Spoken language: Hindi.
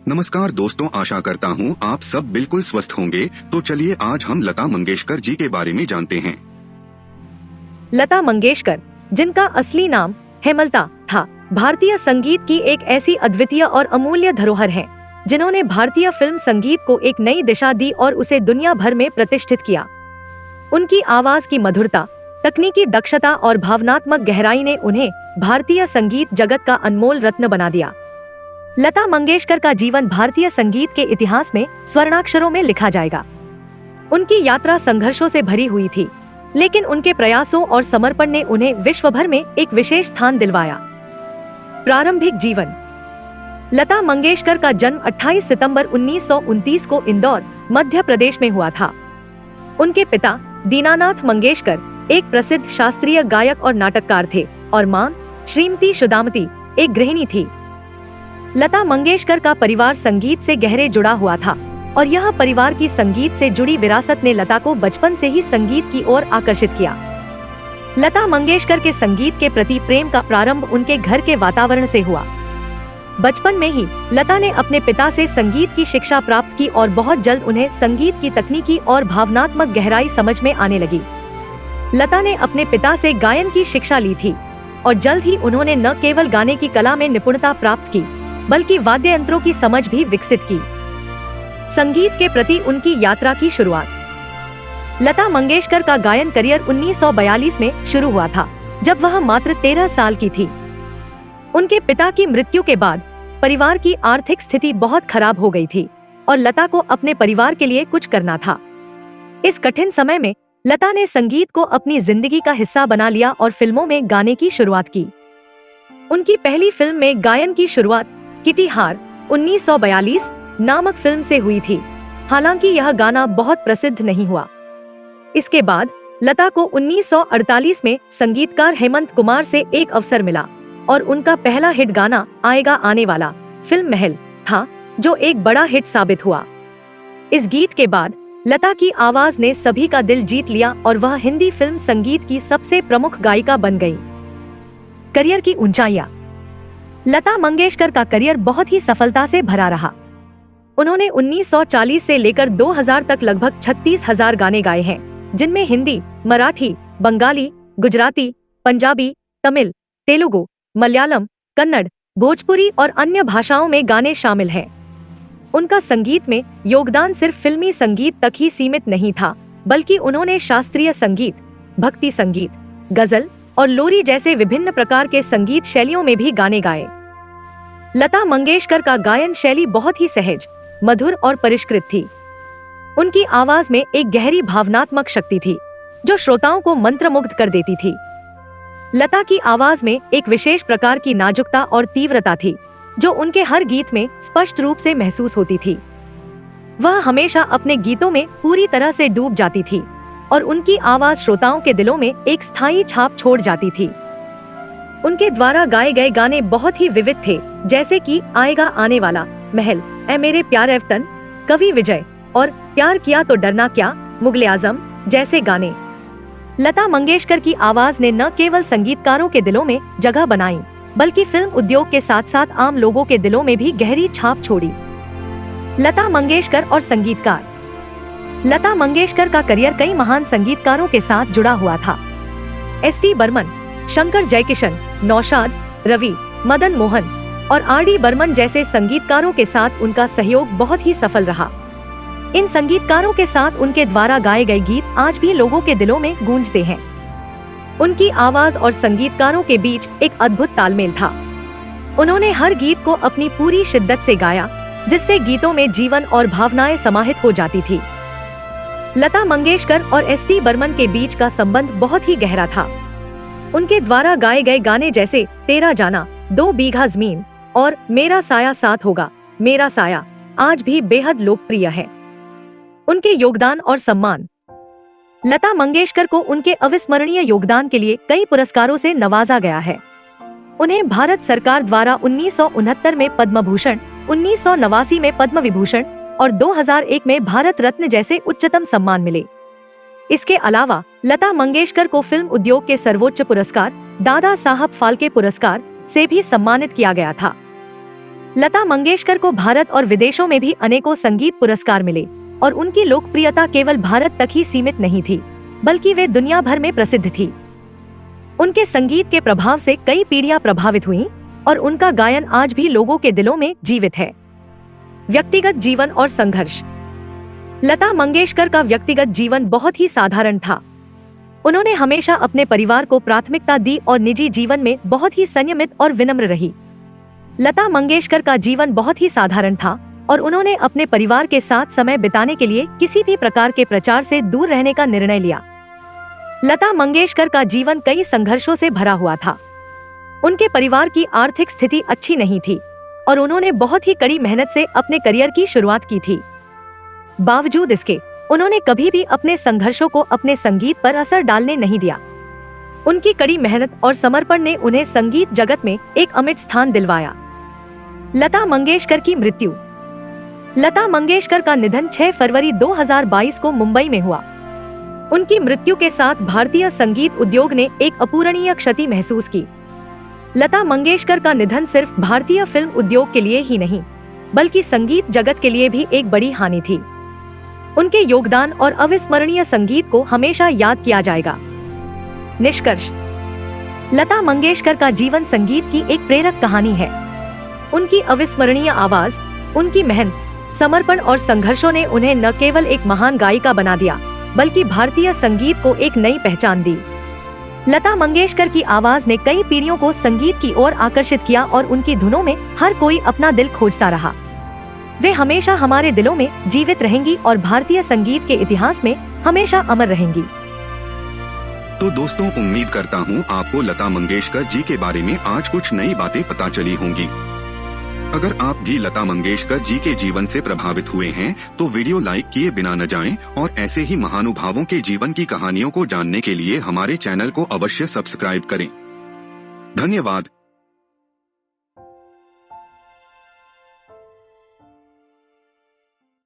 नमस्कार दोस्तों, आशा करता हूँ आप सब बिल्कुल स्वस्थ होंगे। तो चलिए आज हम लता मंगेशकर जी के बारे में जानते हैं। लता मंगेशकर, जिनका असली नाम हेमलता था, भारतीय संगीत की एक ऐसी अद्वितीय और अमूल्य धरोहर हैं, जिन्होंने भारतीय फिल्म संगीत को एक नई दिशा दी और उसे दुनिया भर में प्रतिष्ठित किया। उनकी आवाज की मधुरता, तकनीकी दक्षता और भावनात्मक गहराई ने उन्हें भारतीय संगीत जगत का अनमोल रत्न बना दिया। लता मंगेशकर का जीवन भारतीय संगीत के इतिहास में स्वर्णाक्षरों में लिखा जाएगा। उनकी यात्रा संघर्षों से भरी हुई थी, लेकिन उनके प्रयासों और समर्पण ने उन्हें विश्व भर में एक विशेष स्थान दिलवाया। प्रारंभिक जीवन। लता मंगेशकर का जन्म 28 सितंबर 1929 को इंदौर, मध्य प्रदेश में हुआ था। उनके पिता दीनानाथ मंगेशकर एक प्रसिद्ध शास्त्रीय गायक और नाटककार थे और मां श्रीमती सुदामती एक गृहिणी थी। लता मंगेशकर का परिवार संगीत से गहरे जुड़ा हुआ था और यह परिवार की संगीत से जुड़ी विरासत ने लता को बचपन से ही संगीत की ओर आकर्षित किया। लता मंगेशकर के संगीत के प्रति प्रेम का प्रारंभ उनके घर के वातावरण से हुआ। बचपन में ही लता ने अपने पिता से संगीत की शिक्षा प्राप्त की और बहुत जल्द उन्हें संगीत की तकनीकी और भावनात्मक गहराई समझ में आने लगी। लता ने अपने पिता से गायन की शिक्षा ली थी और जल्द ही उन्होंने न केवल गाने की कला में निपुणता प्राप्त की, बल्कि वाद्य यंत्रों की समझ भी विकसित की। संगीत के प्रति उनकी यात्रा की शुरुआत। लता मंगेशकर का गायन करियर 1942 में शुरू हुआ था, जब वह मात्र 13 साल की थी। उनके पिता की मृत्यु के बाद परिवार की आर्थिक स्थिति बहुत खराब हो गई थी और लता को अपने परिवार के लिए कुछ करना था। इस कठिन समय में लता ने संगीत को अपनी जिंदगी का हिस्सा बना लिया और फिल्मों में गाने की शुरुआत की। उनकी पहली फिल्म में गायन की शुरुआत किटी हार 1942 नामक फिल्म से हुई थी, हालांकि यह गाना बहुत प्रसिद्ध नहीं हुआ। इसके बाद लता को 1948 में संगीतकार हेमंत कुमार से एक अवसर मिला और उनका पहला हिट गाना आएगा आने वाला फिल्म महल था, जो एक बड़ा हिट साबित हुआ। इस गीत के बाद लता की आवाज ने सभी का दिल जीत लिया और वह हिंदी फिल्म संगीत की सबसे प्रमुख गायिका बन गई। करियर की ऊंचाइयां। लता मंगेशकर का करियर बहुत ही सफलता से भरा रहा। उन्होंने 1940 से लेकर 2000 तक लगभग 36,000 गाने गाए हैं, जिनमें हिंदी, मराठी, बंगाली, गुजराती, पंजाबी, तमिल, तेलुगु, मलयालम, कन्नड़, भोजपुरी और अन्य भाषाओं में गाने शामिल हैं। उनका संगीत में योगदान सिर्फ फिल्मी संगीत तक ही सीमित नहीं था, बल्कि उन्होंने शास्त्रीय संगीत, भक्ति संगीत, गजल और लोरी जैसे विभिन्न प्रकार के संगीत शैलियों में भी गाने गाए। लता मंगेशकर का गायन शैली बहुत ही सहज, मधुर और परिष्कृत थी। उनकी आवाज में एक गहरी भावनात्मक शक्ति थी, जो श्रोताओं को मंत्रमुग्ध कर देती थी। लता की आवाज में एक विशेष प्रकार की नाजुकता और तीव्रता थी, जो उनके हर गीत में स्पष्ट रूप से महसूस होती थी। वह हमेशा अपने गीतों में पूरी तरह से डूब जाती थी और उनकी आवाज श्रोताओं के दिलों में एक स्थायी छाप छोड़ जाती थी। उनके द्वारा गाए गए गाने बहुत ही विविध थे, जैसे कि आएगा आने वाला, महल, ऐ मेरे प्यारे वतन, कवि विजय और प्यार किया तो डरना क्या, मुगले आजम जैसे गाने। लता मंगेशकर की आवाज ने न केवल संगीतकारों के दिलों में जगह बनाई, बल्कि फिल्म उद्योग के साथ साथ आम लोगों के दिलों में भी गहरी छाप छोड़ी। लता मंगेशकर और संगीतकार। लता मंगेशकर का करियर कई महान संगीतकारों के साथ जुड़ा हुआ था। एस.डी. बर्मन, शंकर जयकिशन, नौशाद, रवि, मदन मोहन और आर.डी. बर्मन जैसे संगीतकारों के साथ उनका सहयोग बहुत ही सफल रहा। इन संगीतकारों के साथ उनके द्वारा गाए गए गीत आज भी लोगों के दिलों में गूंजते हैं। उनकी आवाज और संगीतकारों के बीच एक अद्भुत तालमेल था। उन्होंने हर गीत को अपनी पूरी शिद्दत से गाया, जिससे गीतों में जीवन और भावनाएं समाहित हो जाती थी। लता मंगेशकर और एस.डी. बर्मन के बीच का संबंध बहुत ही गहरा था। उनके द्वारा गाए गए गाने जैसे तेरा जाना, 2 बीघा जमीन और मेरा साया साथ होगा, मेरा साया आज भी बेहद लोकप्रिय है। उनके योगदान और सम्मान। लता मंगेशकर को उनके अविस्मरणीय योगदान के लिए कई पुरस्कारों से नवाजा गया है। उन्हें भारत सरकार द्वारा 1969 में पद्म भूषण, 1989 में पद्म विभूषण और 2001 में भारत रत्न जैसे उच्चतम सम्मान मिले। इसके अलावा लता मंगेशकर को फिल्म उद्योग के सर्वोच्च पुरस्कार दादा साहब फाल्के पुरस्कार से भी सम्मानित किया गया था। लता मंगेशकर को भारत और विदेशों में भी अनेकों संगीत पुरस्कार मिले और उनकी लोकप्रियता केवल भारत तक ही सीमित नहीं थी, बल्कि वे दुनिया भर में प्रसिद्ध थी। उनके संगीत के प्रभाव से कई पीढ़ियां प्रभावित हुईं और उनका गायन आज भी लोगों के दिलों में जीवित है। व्यक्तिगत जीवन और संघर्ष। लता मंगेशकर का व्यक्तिगत जीवन बहुत ही साधारण था। उन्होंने हमेशा अपने परिवार को प्राथमिकता दी और निजी जीवन में बहुत ही संयमित और विनम्र रही। लता मंगेशकर का जीवन बहुत ही साधारण था और उन्होंने अपने परिवार के साथ समय बिताने के लिए किसी भी प्रकार के प्रचार से दूर रहने का निर्णय लिया। लता मंगेशकर का जीवन कई संघर्षों से भरा हुआ था। उनके परिवार की आर्थिक स्थिति अच्छी नहीं थी और उन्होंने बहुत ही कड़ी मेहनत से अपने करियर की शुरुआत की थी। बावजूद इसके उन्होंने कभी भी अपने संघर्षों को अपने संगीत पर असर डालने नहीं दिया। उनकी कड़ी मेहनत और समर्पण ने उन्हें संगीत जगत में एक अमिट स्थान दिलवाया। लता मंगेशकर की मृत्यु। लता मंगेशकर का निधन 6 फरवरी 2022 को मुंबई में हुआ। उनकी मृत्यु के साथ भारतीय संगीत उद्योग ने एक अपूरणीय क्षति महसूस की। लता मंगेशकर का निधन सिर्फ भारतीय फिल्म उद्योग के लिए ही नहीं, बल्कि संगीत जगत के लिए भी एक बड़ी हानि थी। उनके योगदान और अविस्मरणीय संगीत को हमेशा याद किया जाएगा। निष्कर्ष। लता मंगेशकर का जीवन संगीत की एक प्रेरक कहानी है। उनकी अविस्मरणीय आवाज, उनकी मेहनत, समर्पण और संघर्षों ने उन्हें न केवल एक महान गायिका बना दिया, बल्कि भारतीय संगीत को एक नई पहचान दी। लता मंगेशकर की आवाज ने कई पीढ़ियों को संगीत की ओर आकर्षित किया और उनकी धुनों में हर कोई अपना दिल खोजता रहा। वे हमेशा हमारे दिलों में जीवित रहेंगी और भारतीय संगीत के इतिहास में हमेशा अमर रहेंगी। तो दोस्तों, उम्मीद करता हूँ आपको लता मंगेशकर जी के बारे में आज कुछ नई बातें पता चली होंगी। अगर आप भी लता मंगेशकर जी के जीवन से प्रभावित हुए हैं तो वीडियो लाइक किए बिना न जाएं और ऐसे ही महानुभावों के जीवन की कहानियों को जानने के लिए हमारे चैनल को अवश्य सब्सक्राइब करें। धन्यवाद।